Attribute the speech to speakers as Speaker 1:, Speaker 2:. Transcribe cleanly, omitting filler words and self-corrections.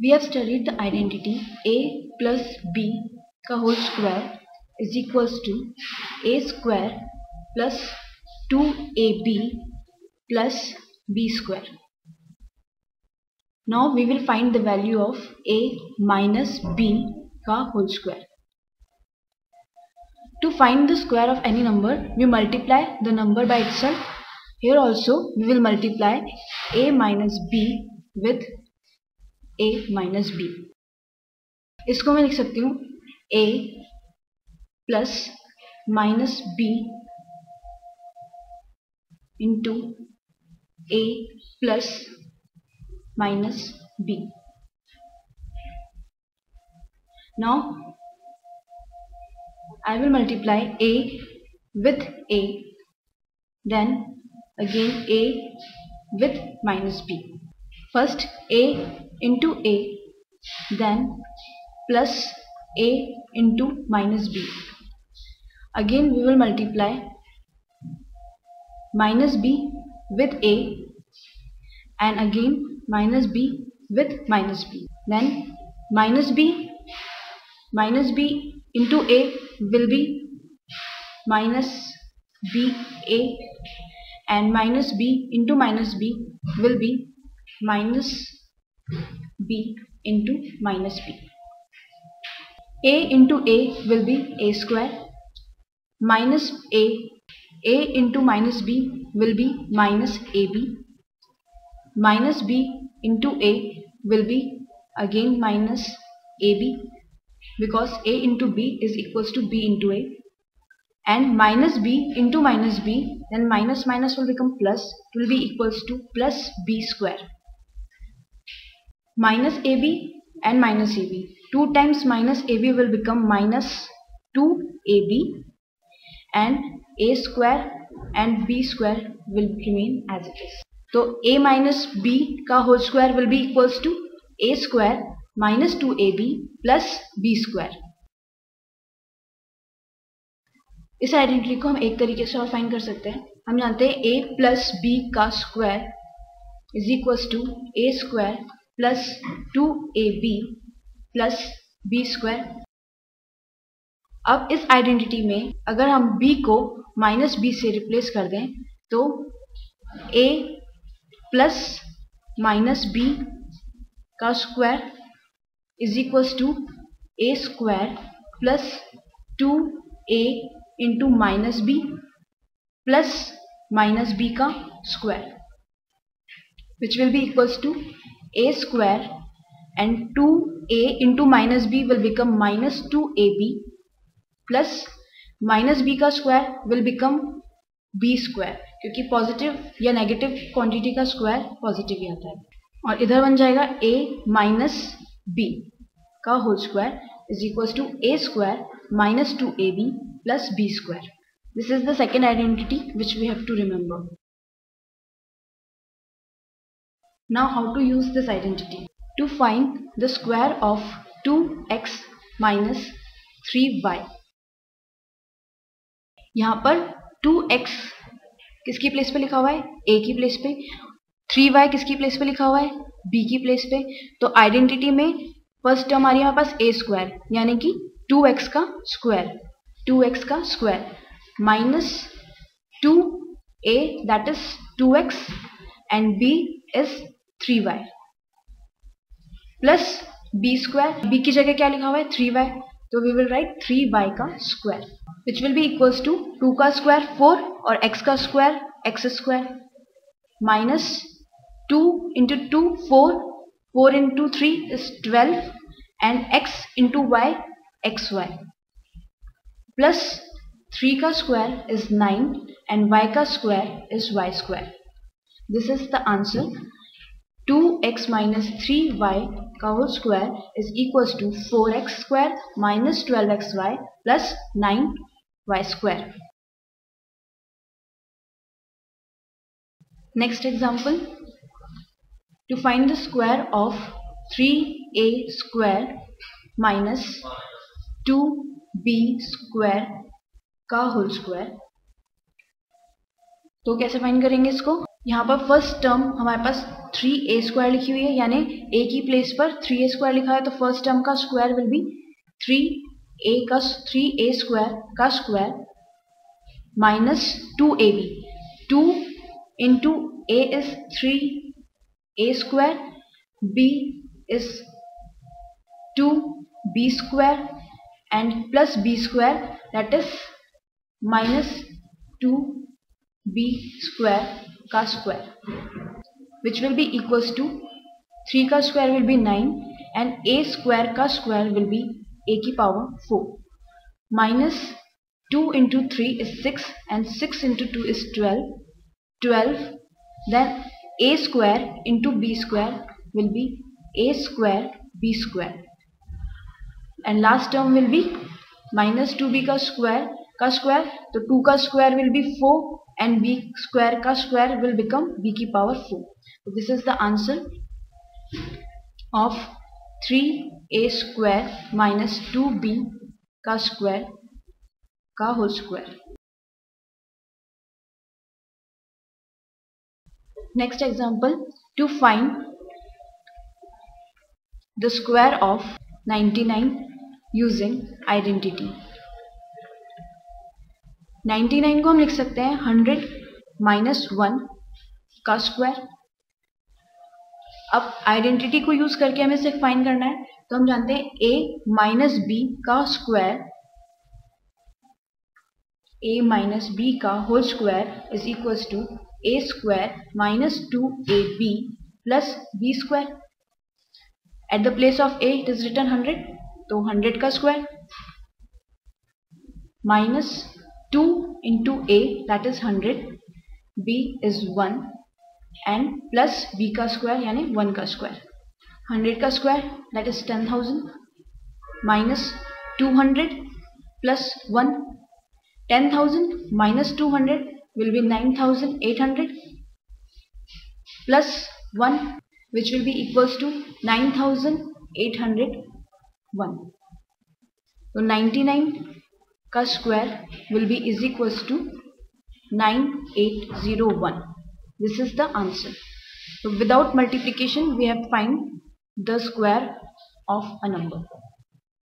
Speaker 1: We have studied the identity a plus b का whole square is equals to a square plus 2ab plus b square. Now we will find the value of a minus b का whole square. To find the square of any number, we multiply the number by itself. Here also we will multiply a minus b with a minus b. इसको मैं लिख सकती हूँ a plus minus b into a plus minus b. Now I will multiply a with a, then again a with minus b. First a into a, then plus a into minus b. Again we will multiply minus b with a and again minus b with minus b. Then minus b into a will be minus b a and minus b into minus b will be minus b into minus b. A into a will be a square, minus a into minus b will be minus ab, minus b into a will be again minus ab because a into b is equals to b into a, and minus b into minus b, then minus minus will become plus, it will be equals to plus b square. Minus ab and minus ab, 2 times minus ab will become minus 2ab, and a square and b square will remain as it is. So a minus b का whole square will be equals to a square minus 2ab plus b square. इस identity को हम एक तरीके से और find कर सकते हैं. हम जानते हैं a प्लस b का square is equals to a square plus 2ab plus b square. अब इस आइडेंटिटी में अगर हम b को माइनस b से रिप्लेस कर दें तो a प्लस माइनस b का square is equals to a square plus 2a into minus b plus minus b का square, which will be equals to a square and 2a into minus b will become minus 2ab plus minus b का square will become b square, क्योंकि positive या negative quantity का square positive ही आता है. और इधर बन जाएगा a माइनस b का whole square is equals to a square minus 2ab plus b square. This is the second identity which we have to remember. Now how to use this identity? To find the square of 2x minus 3y. यहाँ पर 2x किसकी place पे लिखा हुआ है? a की place पे. 3y किसकी प्लेस पे लिखा हुआ है? b की प्लेस पे. तो आइडेंटिटी में फर्स्ट टर्म आ रही है हमारे पास a स्क्वायर, यानी कि 2x का स्क्वायर, 2x का square minus 2a that is 2x and b is 3y plus b square. b की जगह क्या लिखा हुआ है? 3y, तो वी विल राइट 3y का square which will be equals to 2 का स्क्वायर 4 और x का square x square minus 2 into 2 4 into 3 is 12 and x into y xy plus 3 का स्क्वायर इज 9 and y का square is y square. This is the answer. 2x minus 3y का whole square is equals to 4x square minus 12xy plus 9y square. Next example. To find the square of 3a square minus 2b square का whole square. तो कैसे find करेंगे इसको? यहाँ पर first term हमारे पास 3a square लिखी हुई है, यानी a की प्लेस पर 3a स्क्वायर लिखा है, तो फर्स्ट टर्म का square will be 3a square का square minus 2ab. 2 into a is 3a square, b is 2b square, and plus b square, that is minus 2b square का square, which will be equals to 3 का square will be 9 and a square का square will be a की power 4. Minus 2 into 3 is 6 and 6 into 2 is 12. Then a square into b square will be a square b square, and last term will be minus 2b का square, तो 2 का square will be 4 and b square का square will become b की power 4. So this is the answer of 3a square minus 2b का square का whole square. Next example, to find the square of 99 using identity. 99 को हम लिख सकते हैं 100 minus 1 का स्क्वायर. अब आइडेंटिटी को यूज करके हमें इसे फाइंड करना है, तो हम जानते हैं a minus b का स्क्वायर, a minus b का whole square is equals to a square minus 2ab plus b square. At the place of a it is written 100, तो 100 का square minus 2 into a, that is 100, b is 1 and plus b का square यानी 1 का square. 100 का square that is 10,000 minus 200 plus 1. 10,000 minus 200 will be 9,800 plus 1, which will be equals to 9,801. So 99 का square will be is equals to 9801. This is the answer. So without multiplication we have find the square of a number.